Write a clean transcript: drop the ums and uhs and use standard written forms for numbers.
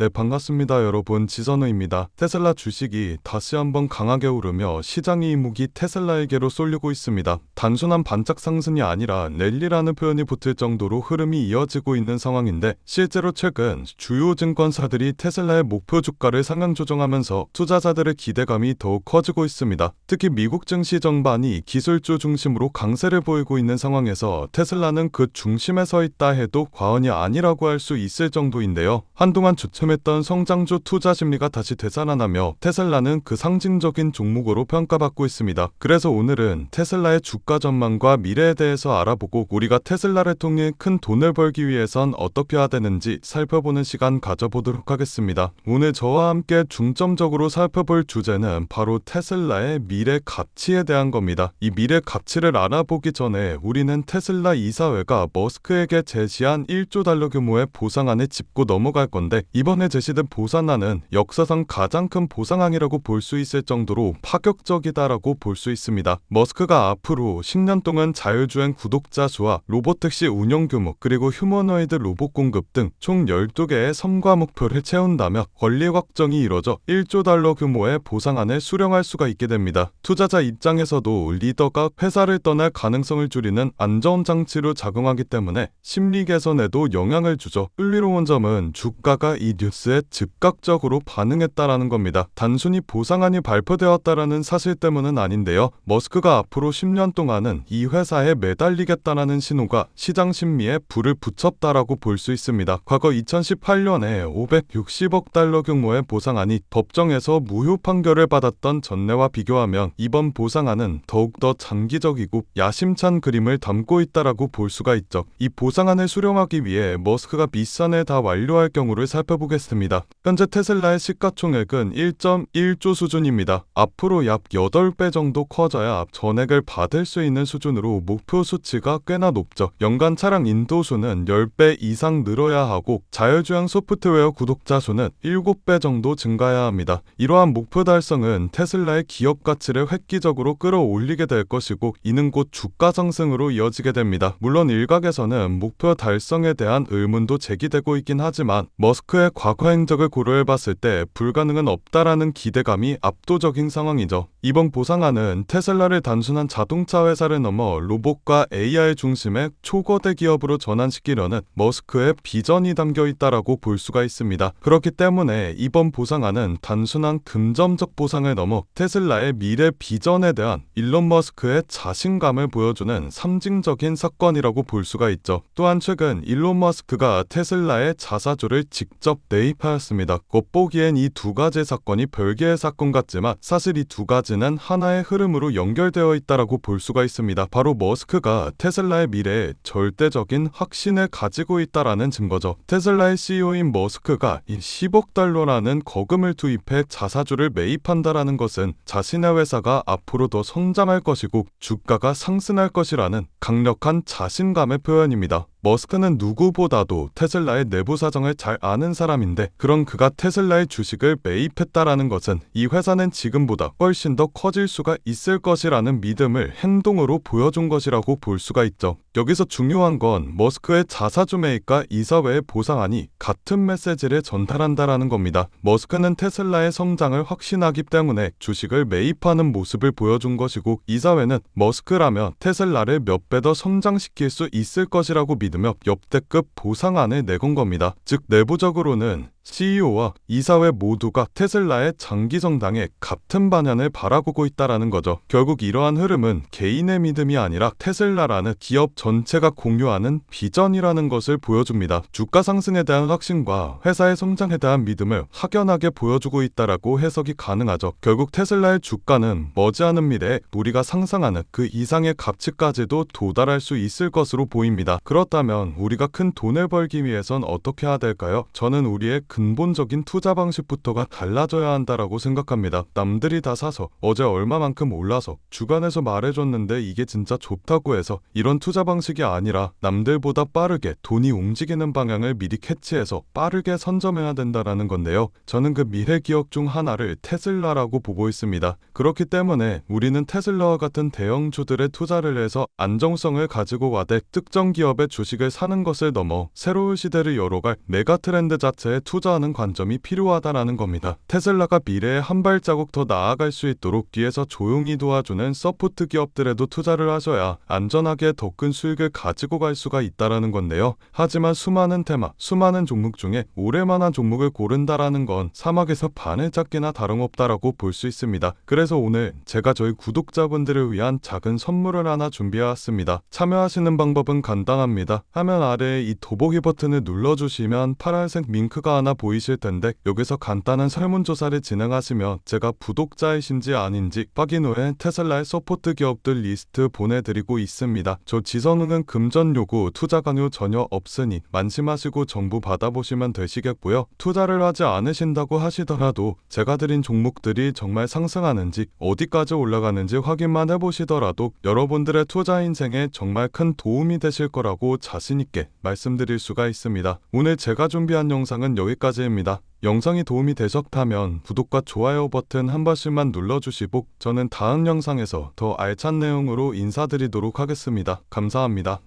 네, 반갑습니다. 여러분. 지선우입니다. 테슬라 주식이 다시 한번 강하게 오르며 시장의 이목이 테슬라에게로 쏠리고 있습니다. 단순한 반짝 상승이 아니라 랠리라는 표현이 붙을 정도로 흐름이 이어지고 있는 상황인데, 실제로 최근 주요 증권사들이 테슬라의 목표 주가를 상향 조정하면서 투자자들의 기대감이 더욱 커지고 있습니다. 특히 미국 증시 전반이 기술주 중심으로 강세를 보이고 있는 상황에서 테슬라는 그 중심에 서 있다 해도 과언이 아니라고 할 수 있을 정도인데요. 한동안 주춤했던 성장주 투자 심리가 다시 되살아나며 테슬라는 그 상징적인 종목으로 평가받고 있습니다. 그래서 오늘은 테슬라의 주가 전망과 미래에 대해서 알아보고 우리가 테슬라를 통해 큰 돈을 벌기 위해선 어떻게 해야 되는지 살펴보는 시간 가져보도록 하겠습니다. 오늘 저와 함께 중점적으로 살펴볼 주제는 바로 테슬라의 미래 가치에 대한 겁니다. 이 미래 가치를 알아보기 전에 우리는 테슬라 이사회가 머스크에게 제시한 1조 달러 규모의 보상안을 짚고 넘어갈 건데, 이번에 제시된 보상안은 역사상 가장 큰 보상안이라고 볼 수 있을 정도로 파격적이다라고 볼 수 있습니다. 머스크가 앞으로 10년 동안 자율주행 구독자 수와 로보택시 운영 규모, 그리고 휴머노이드 로봇 공급 등 총 12개의 성과 목표를 채운다며 권리 확정이 이뤄져 1조 달러 규모의 보상안을 수령할 수가 있게 됩니다. 투자자 입장에서도 리더가 회사를 떠날 가능성을 줄이는 안전장치로 작용하기 때문에 심리 개선에도 영향을 주죠. 흥미로운 점은 주가가 이 뉴스에 즉각적으로 반응했다라는 겁니다. 단순히 보상안이 발표되었다라는 사실 때문은 아닌데요. 머스크가 앞으로 10년 동안은 이 회사에 매달리겠다라는 신호가 시장 심리에 불을 붙였다라고 볼 수 있습니다. 과거 2018년에 560억 달러 규모의 보상안이 법정에서 무효 판결을 받았던 전례와 비교하면 이번 보상안은 더욱더 장기적이고 야심찬 그림을 담고 있다라고 볼 수가 있죠. 이 보상안을 수령하기 위해 머스크가 미션을 다 완료할 경우를 살펴보겠습니다. 현재 테슬라의 시가총액은 1.1조 수준입니다. 앞으로 약 8배 정도 커져야 전액을 받을 수 있는 수준으로 목표 수치가 꽤나 높죠. 연간 차량 인도수는 10배 이상 늘어야 하고 자율주행 소프트웨어 구독자 수는 7배 정도 증가해야 합니다. 이러한 목표 달성은 테슬라의 기업 가치를 획기적으로 끌어올리게 될 것이고, 이는 곧 주가 상승으로 이어지게 됩니다. 물론 일각에서는 목표 달성에 대한 의문도 제기되고 있긴 하지만 머스크의 과거 행적을 고려해봤을 때 불가능은 없다라는 기대감이 압도적인 상황이죠. 이번 보상안은 테슬라를 단순한 자동차 회사를 넘어 로봇과 AI 중심의 초거대 기업으로 전환시키려는 머스크의 비전이 담겨 있다라고 볼 수가 있습니다. 그렇기 때문에 이번 보상안은 단순한 금전적 보상을 넘어 테슬라의 미래 비전에 대한 일론 머스크의 자신감을 보여주는 상징적인 사건이라고 볼 수가 있죠. 또한 최근 일론 머스크가 테슬라의 자사주를 직접 매입하였습니다. 겉보기엔 이 두 가지 사건이 별개의 사건 같지만 사실 이 두 가지는 하나의 흐름으로 연결되어 있다라고 볼 수가 있습니다. 바로 머스크가 테슬라의 미래에 절대적인 확신을 가지고 있다라는 증거죠. 테슬라의 CEO인 머스크가 이 10억 달러라는 거금을 투입해 자사주를 매입한다라는 것은 자신의 회사가 앞으로 더 성장할 것이고 주가가 상승할 것이라는 강력한 자신감의 표현입니다. 머스크는 누구보다도 테슬라의 내부 사정을 잘 아는 사람인데, 그런 그가 테슬라의 주식을 매입했다라는 것은 이 회사는 지금보다 훨씬 더 커질 수가 있을 것이라는 믿음을 행동으로 보여준 것이라고 볼 수가 있죠. 여기서 중요한 건 머스크의 자사주 매입과 이사회의 보상안이 같은 메시지를 전달한다라는 겁니다. 머스크는 테슬라의 성장을 확신하기 때문에 주식을 매입하는 모습을 보여준 것이고, 이사회는 머스크라면 테슬라를 몇 배 더 성장시킬 수 있을 것이라고 믿으며 역대급 보상안을 내건 겁니다. 즉 내부적으로는 CEO와 이사회 모두가 테슬라의 장기 성장에 같은 방향을 바라보고 있다라는 거죠. 결국 이러한 흐름은 개인의 믿음이 아니라 테슬라라는 기업 전체가 공유하는 비전이라는 것을 보여줍니다. 주가 상승에 대한 확신과 회사의 성장에 대한 믿음을 확연하게 보여주고 있다라고 해석이 가능하죠. 결국 테슬라의 주가는 머지않은 미래에 우리가 상상하는 그 이상의 가치까지도 도달할 수 있을 것으로 보입니다. 그렇다면 우리가 큰 돈을 벌기 위해선 어떻게 해야 될까요? 저는 우리의 근본적인 투자 방식부터가 달라져야 한다라고 생각합니다. 남들이 다 사서 어제 얼마만큼 올라서 주간에서 말해줬는데 이게 진짜 좋다고 해서 이런 투자 방식이 아니라 남들보다 빠르게 돈이 움직이는 방향을 미리 캐치해서 빠르게 선점해야 된다라는 건데요. 저는 그 미래 기업 중 하나를 테슬라라고 보고 있습니다. 그렇기 때문에 우리는 테슬라와 같은 대형주들에 투자를 해서 안정성을 가지고 가되 특정 기업의 주식을 사는 것을 넘어 새로운 시대를 열어갈 메가 트렌드 자체에 투자 투자하는 관점이 필요하다라는 겁니다. 테슬라가 미래에 한 발자국 더 나아갈 수 있도록 뒤에서 조용히 도와주는 서포트 기업들에도 투자를 하셔야 안전하게 더 큰 수익을 가지고 갈 수가 있다라는 건데요. 하지만 수많은 테마, 수많은 종목 중에 오래만한 종목을 고른다라는 건 사막에서 바늘 잡기나 다름없다라고 볼 수 있습니다. 그래서 오늘 제가 저희 구독자분들을 위한 작은 선물을 하나 준비해왔습니다. 참여하시는 방법은 간단합니다. 화면 아래에 이 더보기 버튼을 눌러주시면 파란색 링크가 하나 보이실 텐데 여기서 간단한 설문조사를 진행하시면 제가 구독자이신지 아닌지 확인 후에 테슬라의 서포트 기업들 리스트 보내드리고 있습니다. 저 지선우는 금전 요구, 투자 강요 전혀 없으니 만심하시고 정보 받아보시면 되시겠고요. 투자를 하지 않으신다고 하시더라도 제가 드린 종목들이 정말 상승하는지 어디까지 올라가는지 확인만 해보시더라도 여러분들의 투자 인생에 정말 큰 도움이 되실 거라고 자신있게 말씀드릴 수가 있습니다. 오늘 제가 준비한 영상은 여기까지입니다. 영상이 도움이 되셨다면 구독과 좋아요 버튼 한 번씩만 눌러주시고 저는 다음 영상에서 더 알찬 내용으로 인사드리도록 하겠습니다. 감사합니다.